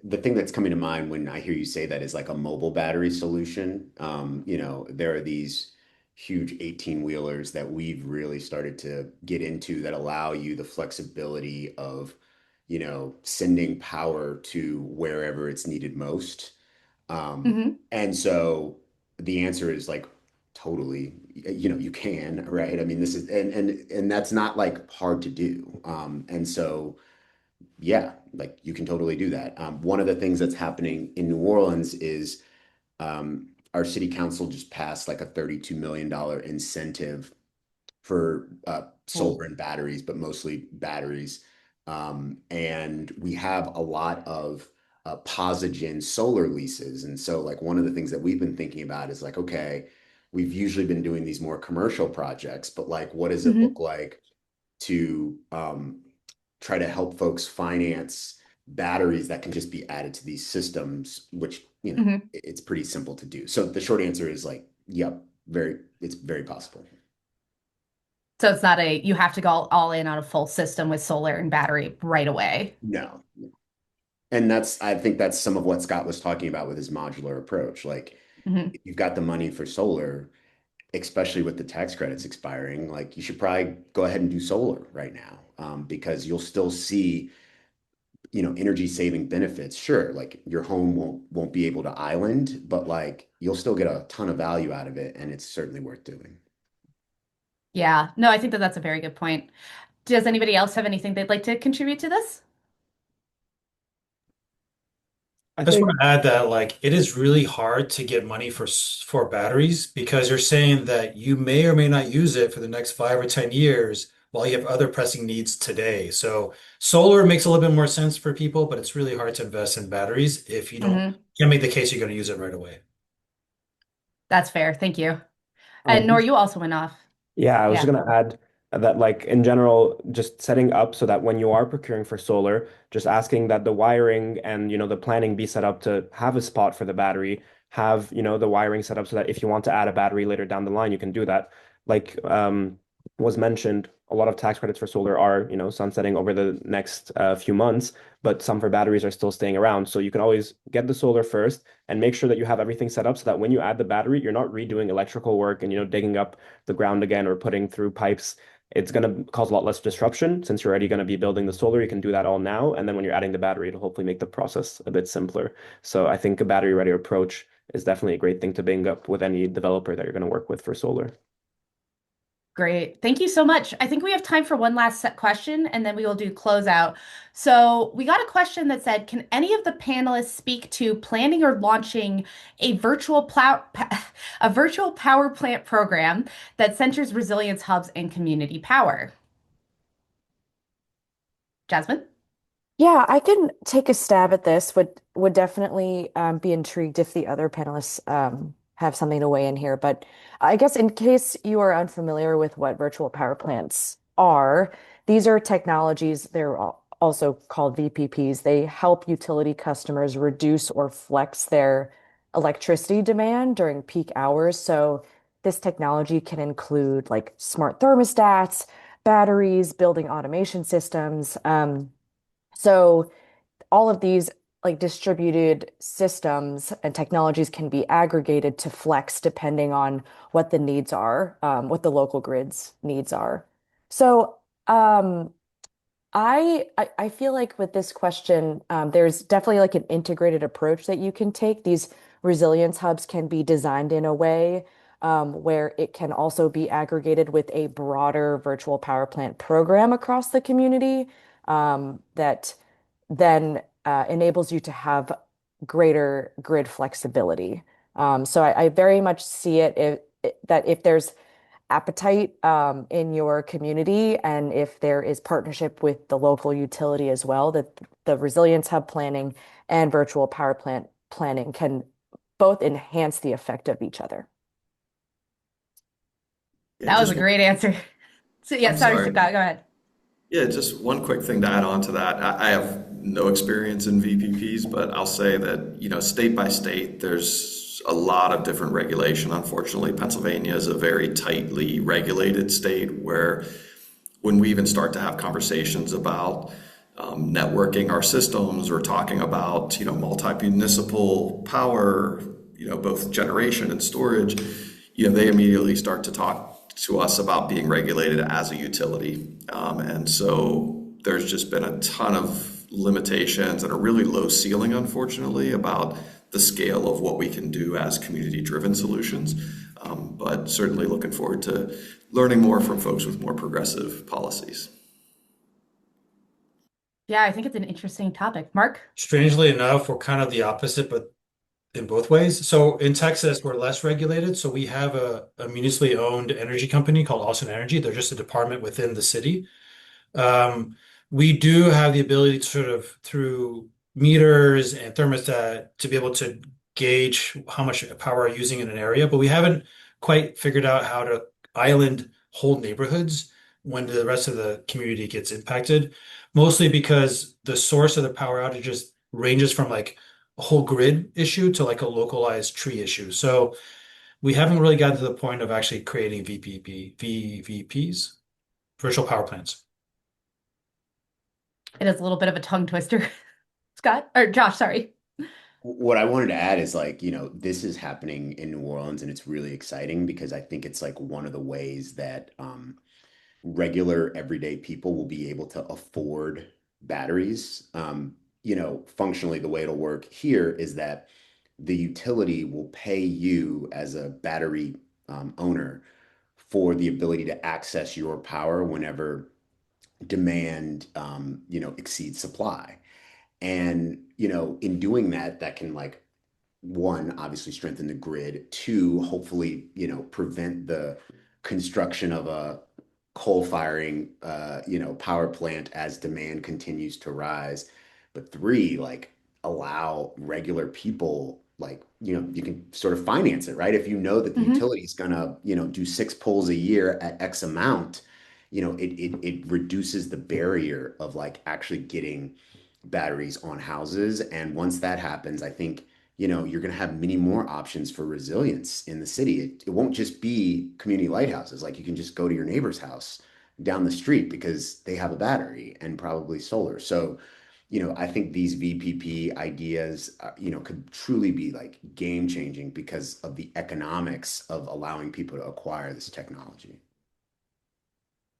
the thing that's coming to mind when I hear you say that is like a mobile battery solution. There are these huge 18 wheelers that we've really started to get into that allow you the flexibility of, sending power to wherever it's needed most. Hmm. And so the answer is like totally, you can, right? I mean, this is and that's not like hard to do. And so yeah, like you can totally do that. One of the things that's happening in New Orleans is our city council just passed like a $32 million incentive for solar Cool. and batteries, but mostly batteries. And we have a lot of Posigen solar leases. And so, like, one of the things that we've been thinking about is like, okay, we've usually been doing these more commercial projects, but like, what does it look Hmm. like to try to help folks finance batteries that can just be added to these systems, which, Hmm. it's pretty simple to do. So the short answer is like, yep, it's very possible. So it's not you have to go all in on a full system with solar and battery right away. No. And I think that's some of what Scott was talking about with his modular approach. Like, Hmm. if you've got the money for solar, especially with the tax credits expiring, like you should probably go ahead and do solar right now, because you'll still see, energy saving benefits. Sure, like your home won't be able to island, but like you'll still get a ton of value out of it, and it's certainly worth doing. Yeah. No, I think that that's a very good point. Does anybody else have anything they'd like to contribute to this? I I just think want to add that like it is really hard to get money for batteries because you're saying that you may or may not use it for the next 5 or 10 years while you have other pressing needs today. So solar makes a little bit more sense for people, but it's really hard to invest in batteries if you Hmm. can't make the case you're going to use it right away. That's fair. Thank you. And Nor, just you also went off. Yeah, I was just Yeah. going to add that, like, in general, just setting up so that when you are procuring for solar, just asking that the wiring and, the planning be set up to have a spot for the battery, have, the wiring set up so that if you want to add a battery later down the line, you can do that. Like, was mentioned, a lot of tax credits for solar are, sunsetting over the next few months, but some for batteries are still staying around. So you can always get the solar first and make sure that you have everything set up so that when you add the battery, you're not redoing electrical work and, digging up the ground again or putting through pipes. It's going to cause a lot less disruption since you're already going to be building the solar. You can do that all now. And then when you're adding the battery, it'll hopefully make the process a bit simpler. So I think a battery ready approach is definitely a great thing to bring up with any developer that you're going to work with for solar. Great. Thank you so much. I think we have time for one last set question and then we will do closeout. So we got a question that said, can any of the panelists speak to planning or launching a a virtual power plant program that centers resilience hubs and community power? Jasmine? Yeah, I can take a stab at this. Would definitely be intrigued if the other panelists have something to weigh in here. But I guess in case you are unfamiliar with what virtual power plants are, these are technologies. Also called VPPs. They help utility customers reduce or flex their electricity demand during peak hours. So this technology can include like smart thermostats, batteries, building automation systems. So all of these like distributed systems and technologies can be aggregated to flex depending on what the needs are, what the local grid's needs are. So um, I feel like with this question, there's definitely like an integrated approach that you can take. These resilience hubs can be designed in a way where it can also be aggregated with a broader virtual power plant program across the community that then enables you to have greater grid flexibility. So I very much see that if there's appetite in your community and if there is partnership with the local utility as well, that the resilience hub planning and virtual power plant planning can both enhance the effect of each other. Yeah, That was a just great answer. So yeah, I'm sorry, sorry. Scott, go ahead. Yeah, just one quick thing to add on to that. I have no experience in VPPs, but I'll say that, state by state, there's a lot of different regulation. Unfortunately, Pennsylvania is a very tightly regulated state where when we even start to have conversations about networking our systems or talking about, multi-municipal power, both generation and storage, they immediately start to talk to us about being regulated as a utility. And so there's just been a ton of limitations and a really low ceiling, unfortunately, about the scale of what we can do as community-driven solutions. But certainly looking forward to learning more from folks with more progressive policies. Yeah, I think it's an interesting topic. Mark? Strangely enough, we're kind of the opposite, but in both ways. So in Texas, we're less regulated. So we have a municipally owned energy company called Austin Energy. They're just a department within the city. Um, we do have the ability to sort of through meters and thermostat to be able to gauge how much power we're using in an area, but we haven't quite figured out how to island whole neighborhoods when the rest of the community gets impacted, mostly because the source of the power outages ranges from like a whole grid issue to like a localized tree issue. So we haven't really gotten to the point of actually creating VVPs, virtual power plants. It is a little bit of a tongue twister. Scott, or Josh, sorry. What I wanted to add is like, this is happening in New Orleans and it's really exciting because I think it's like one of the ways that regular everyday people will be able to afford batteries. Functionally, the way it'll work here is that the utility will pay you as a battery owner for the ability to access your power whenever demand, exceeds supply. And, in doing that, that can like one, obviously strengthen the grid. Two, hopefully, prevent the construction of a coal firing, power plant as demand continues to rise. But three, like allow regular people, like, you can sort of finance it, right? If you know that the Hmm. utility is gonna, do 6 polls a year at X amount, it reduces the barrier of like actually getting batteries on houses. And once that happens, I think, you're going to have many more options for resilience in the city. It won't just be community lighthouses. Like you can just go to your neighbor's house down the street because they have a battery and probably solar. So, I think these VPP ideas, could truly be like game changing because of the economics of allowing people to acquire this technology.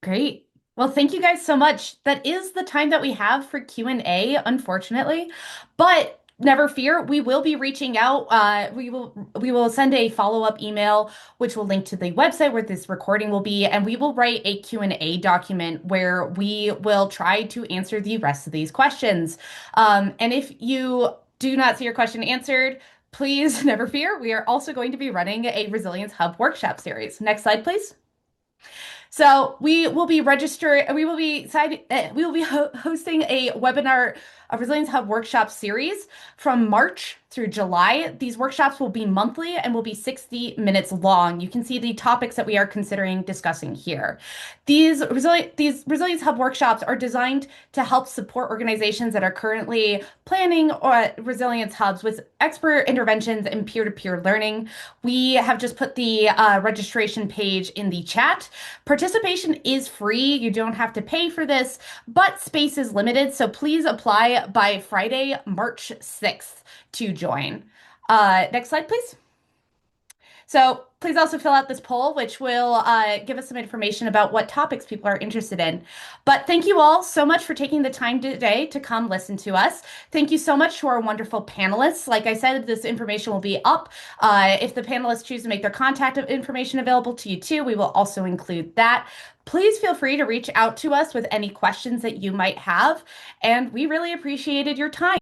Great. Well, thank you guys so much. That is the time that we have for Q&A, unfortunately. But never fear, we will be reaching out. We will send a follow-up email, which will link to the website where this recording will be, and we will write a Q&A document where we will try to answer the rest of these questions. And if you do not see your question answered, please never fear. We are also going to be running a Resilience Hub workshop series. Next slide, please. So we will be registering, we will be hosting a webinar, a Resilience Hub workshop series from March through July. These workshops will be monthly and will be 60 minutes long. You can see the topics that we are considering discussing here. These Resilience Hub workshops are designed to help support organizations that are currently planning or resilience hubs with expert interventions and peer-to-peer learning. We have just put the registration page in the chat. Participation is free. You don't have to pay for this, but space is limited. So please apply by Friday, March 6th to join. Next slide, please. So please also fill out this poll, which will give us some information about what topics people are interested in. But thank you all so much for taking the time today to come listen to us. Thank you so much to our wonderful panelists. Like I said, this information will be up. If the panelists choose to make their contact information available to you too, we will also include that. Please feel free to reach out to us with any questions that you might have. And we really appreciated your time.